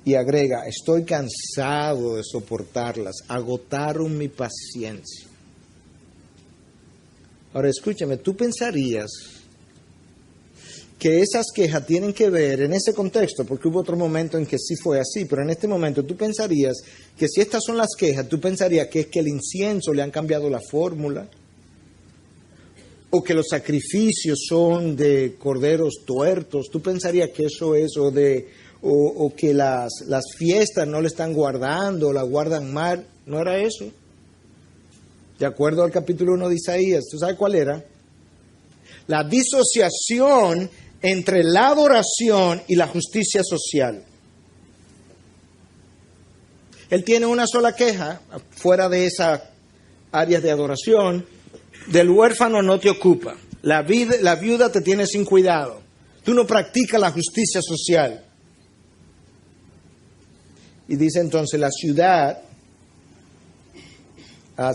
Y agrega, estoy cansado de soportarlas, agotaron mi paciencia. Ahora escúchame, tú pensarías que esas quejas tienen que ver en ese contexto, porque hubo otro momento en que sí fue así, pero en este momento tú pensarías que si estas son las quejas, tú pensarías que es que el incienso le han cambiado la fórmula, o que los sacrificios son de corderos tuertos, tú pensarías que eso es, o que las fiestas no le están guardando, las guardan mal. No era eso. De acuerdo al capítulo 1 de Isaías, ¿tú sabes cuál era? La disociación entre la adoración y la justicia social. Él tiene una sola queja, fuera de esas áreas de adoración: del huérfano no te ocupa, la viuda te tiene sin cuidado, tú no practicas la justicia social. Y dice entonces, la ciudad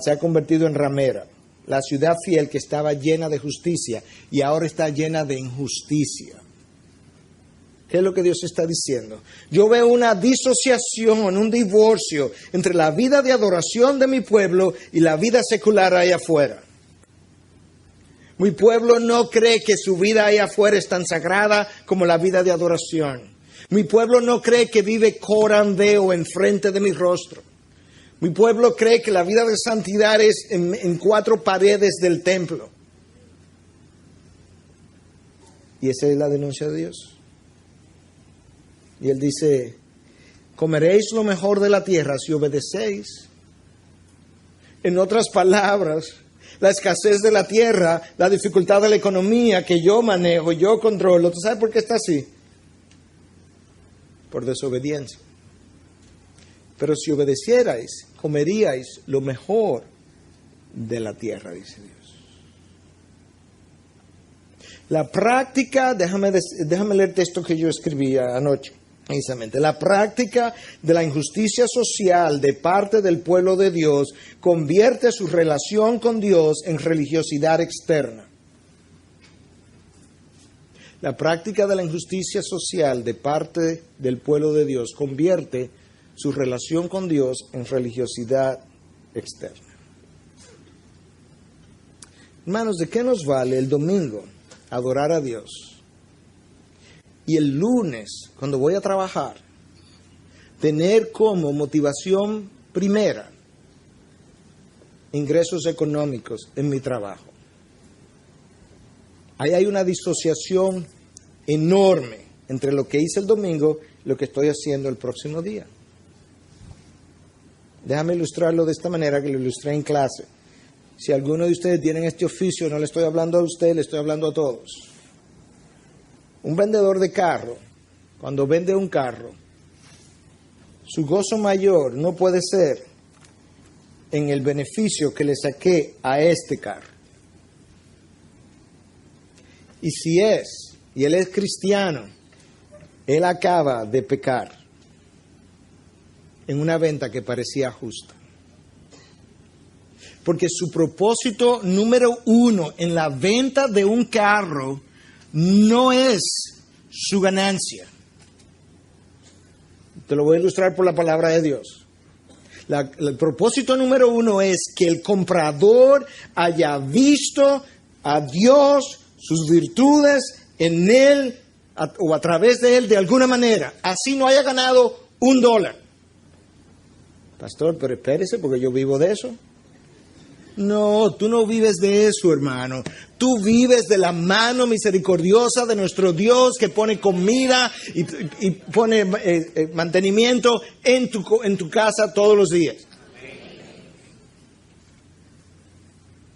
se ha convertido en ramera. La ciudad fiel que estaba llena de justicia y ahora está llena de injusticia. ¿Qué es lo que Dios está diciendo? Yo veo una disociación, un divorcio entre la vida de adoración de mi pueblo y la vida secular allá afuera. Mi pueblo no cree que su vida allá afuera es tan sagrada como la vida de adoración. Mi pueblo no cree que vive corandeo enfrente de mi rostro. Mi pueblo cree que la vida de santidad es en cuatro paredes del templo. Y esa es la denuncia de Dios. Y Él dice, comeréis lo mejor de la tierra si obedecéis. En otras palabras, la escasez de la tierra, la dificultad de la economía que yo manejo, yo controlo. ¿Tú sabes por qué está así? Por desobediencia. Pero si obedecierais, comeríais lo mejor de la tierra, dice Dios. La práctica, déjame leerte esto que yo escribí anoche. Precisamente, la práctica de la injusticia social de parte del pueblo de Dios convierte su relación con Dios en religiosidad externa. La práctica de la injusticia social de parte del pueblo de Dios convierte su relación con Dios en religiosidad externa. Hermanos, ¿de qué nos vale el domingo adorar a Dios? Y el lunes, cuando voy a trabajar, tener como motivación primera ingresos económicos en mi trabajo. Ahí hay una disociación enorme entre lo que hice el domingo y lo que estoy haciendo el próximo día. Déjame ilustrarlo de esta manera que lo ilustré en clase. Si alguno de ustedes tienen este oficio, no le estoy hablando a usted, le estoy hablando a todos. Un vendedor de carro, cuando vende un carro, su gozo mayor no puede ser en el beneficio que le saqué a este carro. Y si él es cristiano, él acaba de pecar en una venta que parecía justa. Porque su propósito número uno en la venta de un carro no es su ganancia. Te lo voy a ilustrar por la palabra de Dios. El propósito número uno es que el comprador haya visto a Dios, sus virtudes en él o a través de él de alguna manera. Así no haya ganado $1. Pastor, pero espérese porque yo vivo de eso. No, tú no vives de eso, hermano. Tú vives de la mano misericordiosa de nuestro Dios que pone comida y pone mantenimiento en tu casa todos los días.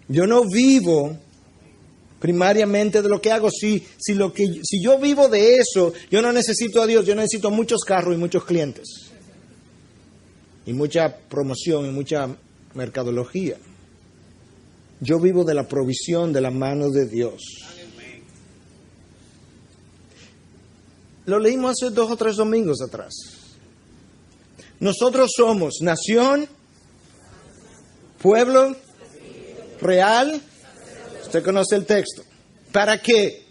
Yo no vivo primariamente de lo que hago. Si yo vivo de eso, yo no necesito a Dios, yo necesito muchos carros y muchos clientes. Y mucha promoción y mucha mercadología. Yo vivo de la provisión de la mano de Dios. Lo leímos hace 2 o 3 domingos atrás. Nosotros somos nación, pueblo, real. Usted conoce el texto. ¿Para qué?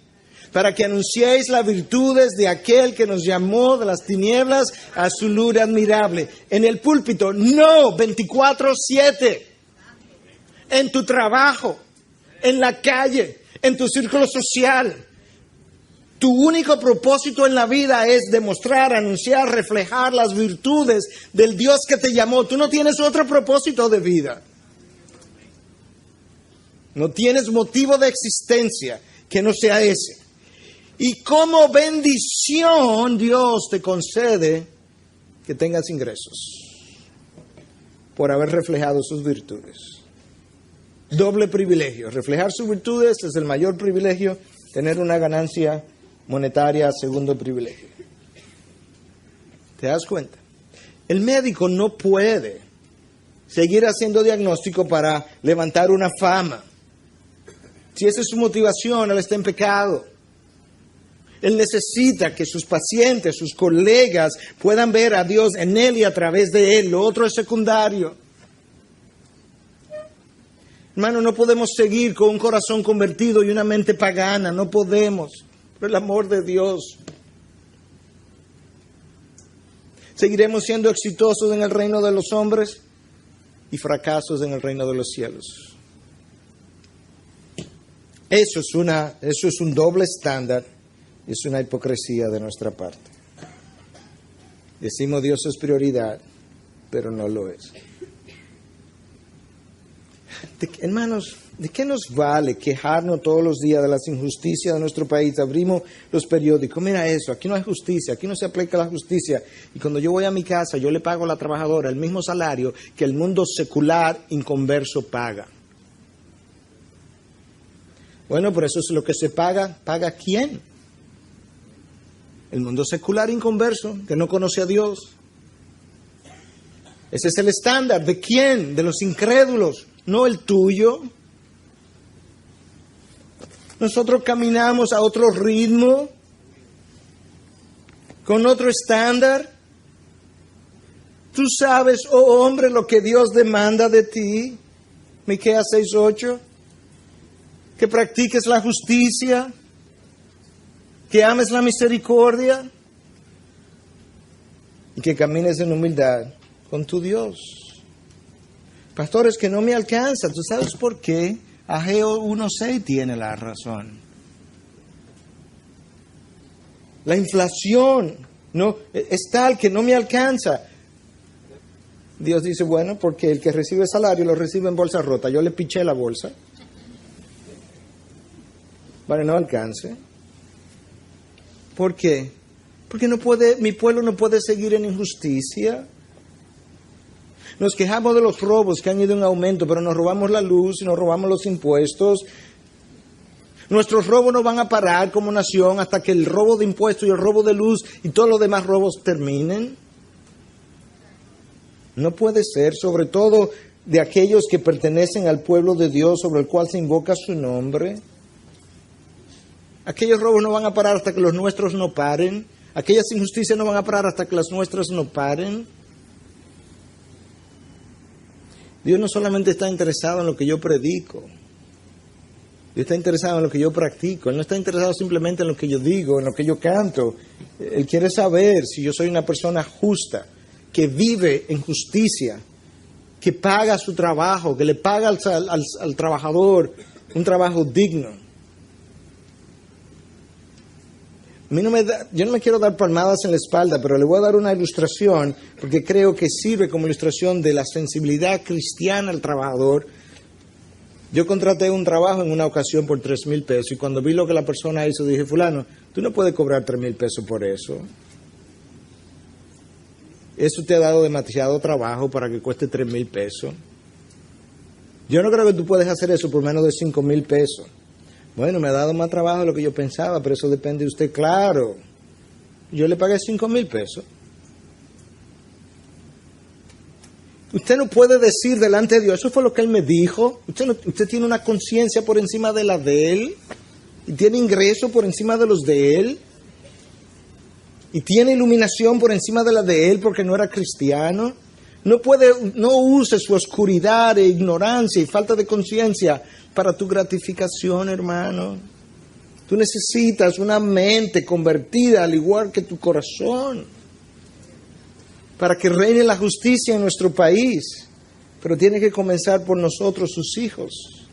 Para que anunciéis las virtudes de aquel que nos llamó de las tinieblas a su luz admirable. En el púlpito, no, 24/7. En tu trabajo, en la calle, en tu círculo social. Tu único propósito en la vida es demostrar, anunciar, reflejar las virtudes del Dios que te llamó. Tú no tienes otro propósito de vida. No tienes motivo de existencia que no sea ese. Y como bendición Dios te concede que tengas ingresos por haber reflejado sus virtudes. Doble privilegio. Reflejar sus virtudes es el mayor privilegio. Tener una ganancia monetaria, segundo privilegio. ¿Te das cuenta? El médico no puede seguir haciendo diagnóstico para levantar una fama. Si esa es su motivación, él está en pecado. Él necesita que sus pacientes, sus colegas puedan ver a Dios en él y a través de él. Lo otro es secundario. Hermano, no podemos seguir con un corazón convertido y una mente pagana. No podemos. Por el amor de Dios. Seguiremos siendo exitosos en el reino de los hombres y fracasos en el reino de los cielos. Eso es un doble estándar. Es una hipocresía de nuestra parte. Decimos Dios es prioridad, pero no lo es. Hermanos, ¿de qué nos vale quejarnos todos los días de las injusticias de nuestro país? Abrimos los periódicos, mira eso, aquí no hay justicia, aquí no se aplica la justicia. Y cuando yo voy a mi casa, yo le pago a la trabajadora el mismo salario que el mundo secular inconverso paga. Bueno, por eso es lo que se paga. ¿Paga quién? El mundo secular inconverso, que no conoce a Dios. Ese es el estándar. ¿De quién? De los incrédulos, no el tuyo. Nosotros caminamos a otro ritmo. con otro estándar. Tú sabes, oh hombre, lo que Dios demanda de ti. Miqueas 6:8. Que practiques la justicia, que ames la misericordia y que camines en humildad con tu Dios. Pastores, que no me alcanza. ¿Tú sabes por qué? Ageo 1:6 tiene la razón. La inflación no es tal que no me alcanza. Dios dice, bueno, porque el que recibe salario lo recibe en bolsa rota. Yo le piché la bolsa. Para no alcance. ¿Por qué? Porque mi pueblo no puede seguir en injusticia. Nos quejamos de los robos que han ido en aumento, pero nos robamos la luz y nos robamos los impuestos. Nuestros robos no van a parar como nación hasta que el robo de impuestos y el robo de luz y todos los demás robos terminen. No puede ser, sobre todo de aquellos que pertenecen al pueblo de Dios sobre el cual se invoca su nombre. Aquellos robos no van a parar hasta que los nuestros no paren. Aquellas injusticias no van a parar hasta que las nuestras no paren. Dios no solamente está interesado en lo que yo predico. Dios está interesado en lo que yo practico. Él no está interesado simplemente en lo que yo digo, en lo que yo canto. Él quiere saber si yo soy una persona justa, que vive en justicia, que paga su trabajo, que le paga al trabajador un trabajo digno. Yo no me quiero dar palmadas en la espalda, pero le voy a dar una ilustración, porque creo que sirve como ilustración de la sensibilidad cristiana al trabajador. Yo contraté un trabajo en una ocasión por 3,000 pesos, y cuando vi lo que la persona hizo, dije, fulano, tú no puedes cobrar 3,000 pesos por eso. Eso te ha dado demasiado trabajo para que cueste 3,000 pesos. Yo no creo que tú puedes hacer eso por menos de 5,000 pesos. Bueno, me ha dado más trabajo de lo que yo pensaba, pero eso depende de usted, claro. Yo le pagué 5,000 pesos. Usted no puede decir delante de Dios, eso fue lo que Él me dijo. Usted tiene una conciencia por encima de la de Él, y tiene ingreso por encima de los de Él, y tiene iluminación por encima de la de Él porque no era cristiano. No use su oscuridad e ignorancia y falta de conciencia para tu gratificación, hermano. Tú necesitas una mente convertida al igual que tu corazón para que reine la justicia en nuestro país. Pero tiene que comenzar por nosotros, sus hijos.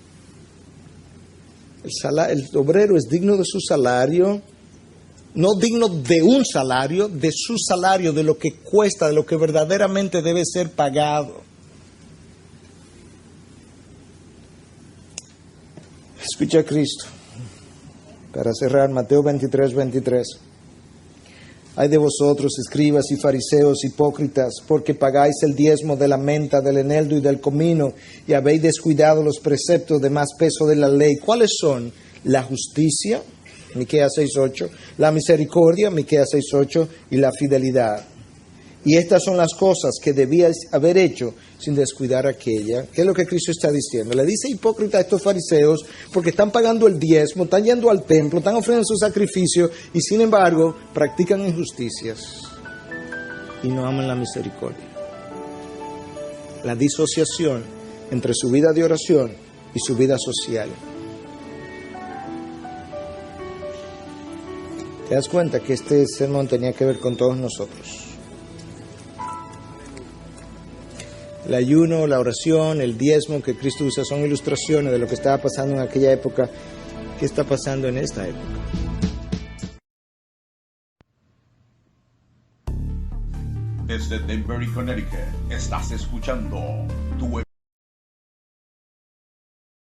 El obrero es digno de su salario. No digno de un salario, de su salario, de lo que cuesta, de lo que verdaderamente debe ser pagado. Escucha a Cristo. Para cerrar, Mateo 23:23. Ay de vosotros, escribas y fariseos hipócritas, porque pagáis el diezmo de la menta, del eneldo y del comino, y habéis descuidado los preceptos de más peso de la ley. ¿Cuáles son? La justicia, Miqueas 6:8, la misericordia, Miqueas 6:8, y la fidelidad. Y estas son las cosas que debíais haber hecho sin descuidar aquella. ¿Qué es lo que Cristo está diciendo? Le dice hipócrita a estos fariseos porque están pagando el diezmo, están yendo al templo, están ofreciendo su sacrificio y sin embargo practican injusticias y no aman la misericordia. La disociación entre su vida de oración y su vida social. ¿Te das cuenta que este sermón tenía que ver con todos nosotros? El ayuno, la oración, el diezmo que Cristo usa son ilustraciones de lo que estaba pasando en aquella época. ¿Qué está pasando en esta época? Desde Denver, Connecticut, estás escuchando tu